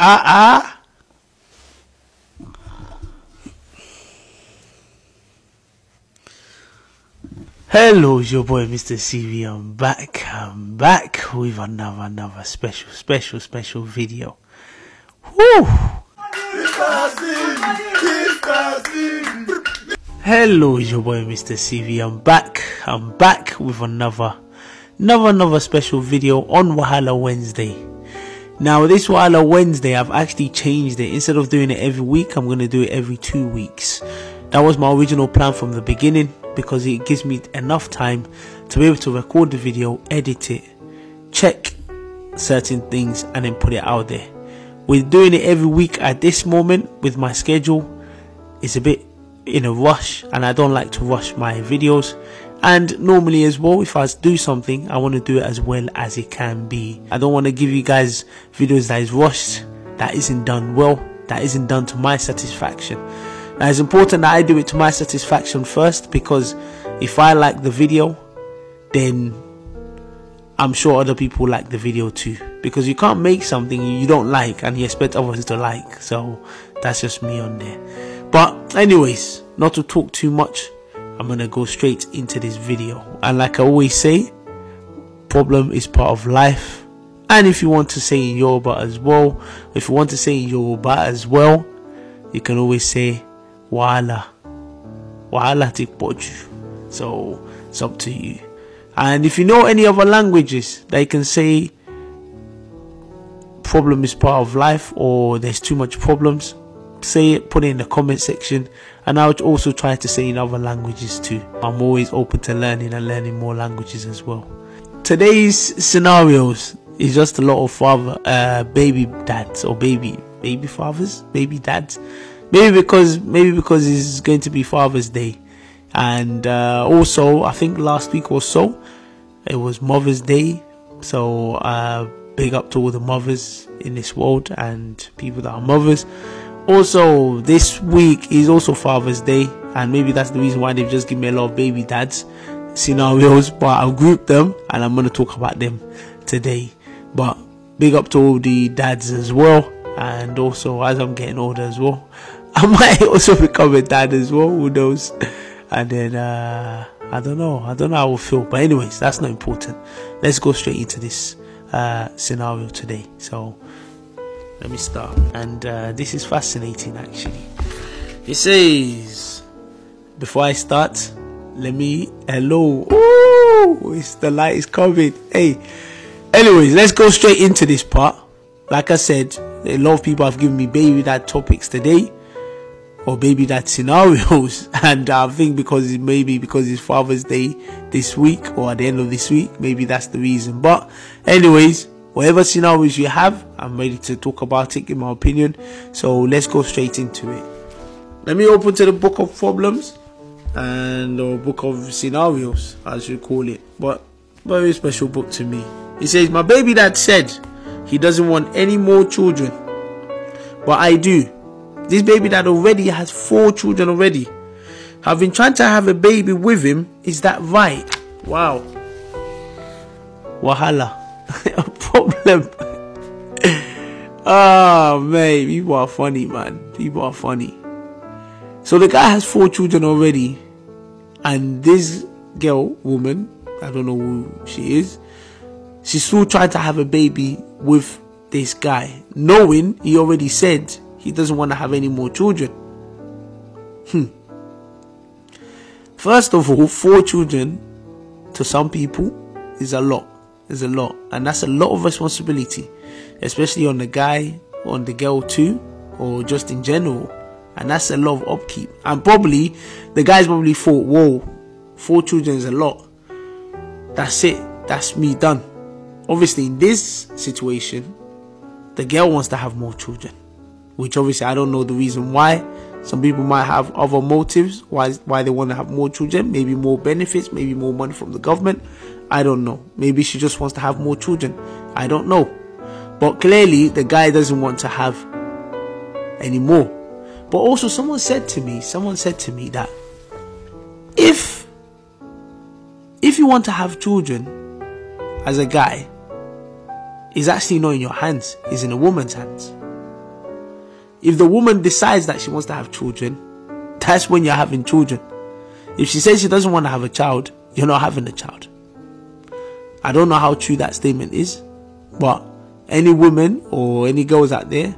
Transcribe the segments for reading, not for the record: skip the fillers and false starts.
Hello, it's your boy Mr. CV. I'm back with another special video. Woo! Hello, it's your boy Mr. CV. I'm back with another special video on Wahala Wednesday. Now this Wahala Wednesday, I've actually changed it. Instead of doing it every week, I'm going to do it every 2 weeks. That was my original plan from the beginning, because it gives me enough time to be able to record the video, edit it, check certain things, and then put it out there. With doing it every week at this moment with my schedule, it's a bit in a rush, and I don't like to rush my videos. And normally as well, if I do something, I want to do it as well as it can be. I don't want to give you guys videos that is rushed, that isn't done well, that isn't done to my satisfaction. Now it's important that I do it to my satisfaction first, because if I like the video, then I'm sure other people like the video too. Because you can't make something you don't like and you expect others to like. So that's just me on there. But anyways, not to talk too much, I'm going to go straight into this video. And like I always say, problem is part of life. And if you want to say in Yoruba as well, you can always say Wahala ti poju. So it's up to you. And if you know any other languages, they can say problem is part of life, or there's too much problems, say it, put it in the comment section, and I would also try to say in other languages too. I'm always open to learning and learning more languages as well. Today's scenarios is just a lot of baby dads or baby fathers, baby dads. Maybe because it's going to be Father's Day, and also I think last week or so it was Mother's Day. So big up to all the mothers in this world and people that are mothers. Also this week is also Father's Day, and maybe that's the reason why they've just given me a lot of baby dads scenarios, but I'll group them and I'm going to talk about them today. But big up to all the dads as well. And also, as I'm getting older as well, I might also become a dad as well, who knows. And then I don't know how I will feel, but anyways, that's not important. Let's go straight into this scenario today. So let me start. And this is fascinating actually. It says, before I start, hello. Ooh, the light is coming. Hey, anyways, let's go straight into this part. Like I said, a lot of people have given me baby dad topics today, or baby dad scenarios, and I think because it's Father's Day this week, or at the end of this week, maybe that's the reason. But anyways, whatever scenarios you have, I'm ready to talk about it, give my opinion. So let's go straight into it. Let me open to the book of problems, or book of scenarios as you call it, but very special book to me. It says, my baby dad said he doesn't want any more children, but I do. This baby dad already has 4 children already. I've been trying to have a baby with him. Is that right? Wow. Wahala. A problem. Oh man, people are funny, man. People are funny. So the guy has 4 children already, and this woman, I don't know who she is, she's still trying to have a baby with this guy, knowing he already said he doesn't want to have any more children. First of all, 4 children to some people is a lot. Is a lot, and that's a lot of responsibility, especially on the guy, on the girl too, or just in general. And that's a lot of upkeep. And probably the guys probably thought, whoa, 4 children is a lot. That's it. That's me done. Obviously, in this situation, the girl wants to have more children, which obviously I don't know the reason why. Some people might have other motives why they want to have more children. Maybe more benefits, maybe more money from the government. I don't know. Maybe she just wants to have more children. I don't know. But clearly, the guy doesn't want to have any more. But also, someone said to me that if you want to have children as a guy, it's actually not in your hands, it's in a woman's hands. If the woman decides that she wants to have children, that's when you're having children. If she says she doesn't want to have a child, you're not having a child. I don't know how true that statement is, but any women or any girls out there,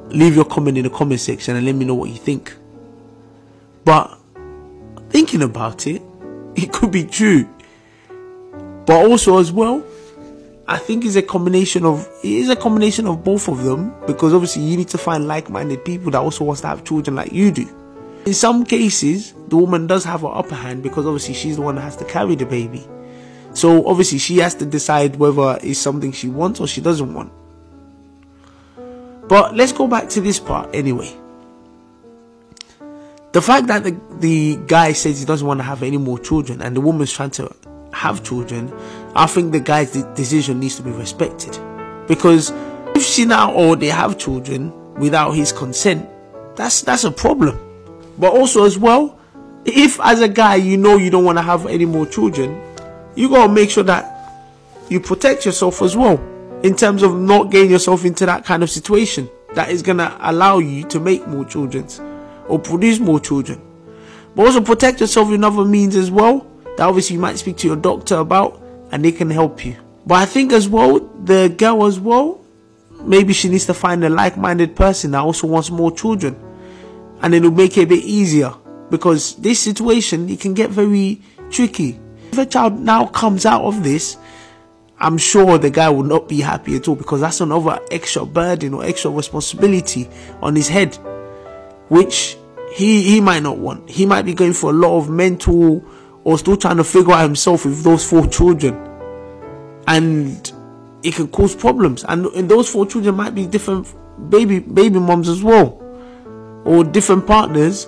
leave your comment in the comment section and let me know what you think. But thinking about it, it could be true. But also as well, I think it is a combination of both of them, because obviously you need to find like-minded people that also wants to have children like you do. In some cases, the woman does have an upper hand because obviously she's the one that has to carry the baby. So obviously she has to decide whether it's something she wants or she doesn't want. But let's go back to this part anyway. The fact that the guy says he doesn't want to have any more children and the woman's trying to have children, I think the guy's decision needs to be respected. Because if she now or they have children without his consent, that's a problem. But also as well, if as a guy you know you don't want to have any more children, you gotta make sure that you protect yourself as well, in terms of not getting yourself into that kind of situation that is gonna allow you to make more children or produce more children. But also protect yourself in other means as well, that obviously you might speak to your doctor about and they can help you. But I think as well, the girl as well, maybe she needs to find a like-minded person that also wants more children, and it'll make it a bit easier, because this situation, it can get very tricky. If a child now comes out of this, I'm sure the guy will not be happy at all, because that's another extra burden or extra responsibility on his head, which he might not want. He might be going for a lot of mental, or still trying to figure out himself with those 4 children, and it can cause problems. And those 4 children might be different baby moms as well, or different partners,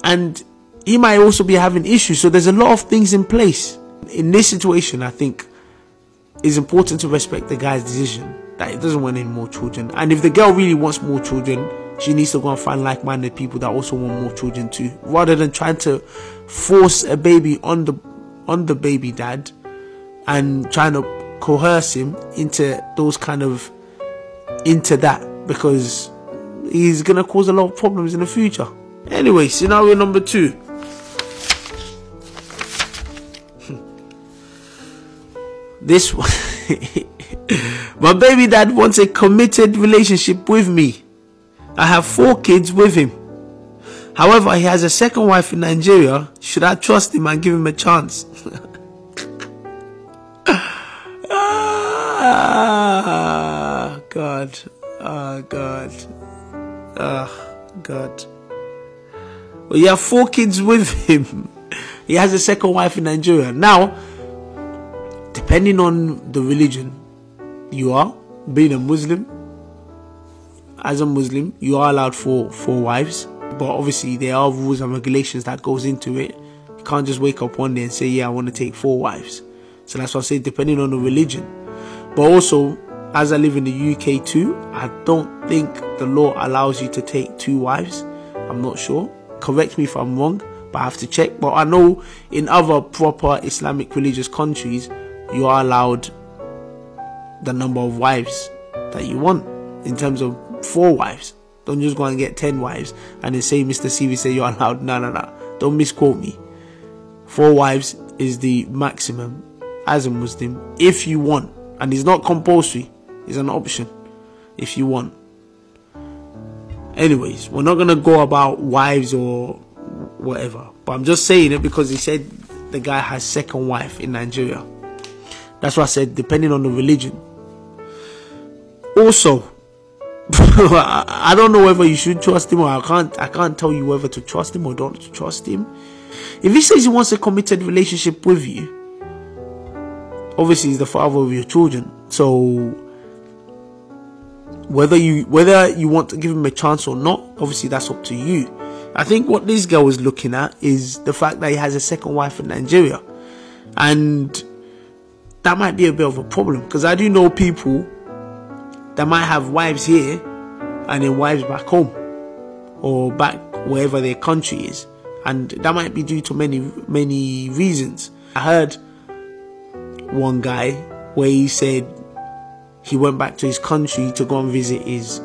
and he might also be having issues. So there's a lot of things in place. In this situation, I think it's important to respect the guy's decision that he doesn't want any more children. And if the girl really wants more children, she needs to go and find like-minded people that also want more children too, rather than trying to force a baby on the baby dad and trying to coerce him into that, because he's gonna cause a lot of problems in the future. Anyway, scenario number 2. This one. My baby dad wants a committed relationship with me. I have 4 kids with him. However, he has a second wife in Nigeria. Should I trust him and give him a chance? Ah, God. Oh, God. Oh, God. Well, you have 4 kids with him. He has a second wife in Nigeria. Now, depending on the religion you are, being a Muslim, as a Muslim, you are allowed 4 wives. But obviously, there are rules and regulations that goes into it. You can't just wake up one day and say, yeah, I want to take 4 wives. So that's what I say, depending on the religion. But also, as I live in the UK too, I don't think the law allows you to take 2 wives. I'm not sure. Correct me if I'm wrong, but I have to check. But I know in other proper Islamic religious countries, you are allowed the number of wives that you want, in terms of 4 wives. Don't just go and get 10 wives and then say Mr. CV said you're allowed. No. Don't misquote me. 4 wives is the maximum as a Muslim, if you want. And it's not compulsory. It's an option if you want. Anyways, we're not going to go about wives or whatever. But I'm just saying it because he said the guy has second wife in Nigeria. That's why I said depending on the religion. Also, I don't know whether you should trust him, or I can't tell you whether to trust him or don't to trust him. If he says he wants a committed relationship with you, obviously he's the father of your children. So whether you want to give him a chance or not, obviously that's up to you. I think what this girl is looking at is the fact that he has a second wife in Nigeria, and that might be a bit of a problem, because I do know people that might have wives here and then wives back home or back wherever their country is, and that might be due to many reasons. I heard one guy where he said he went back to his country to go and visit his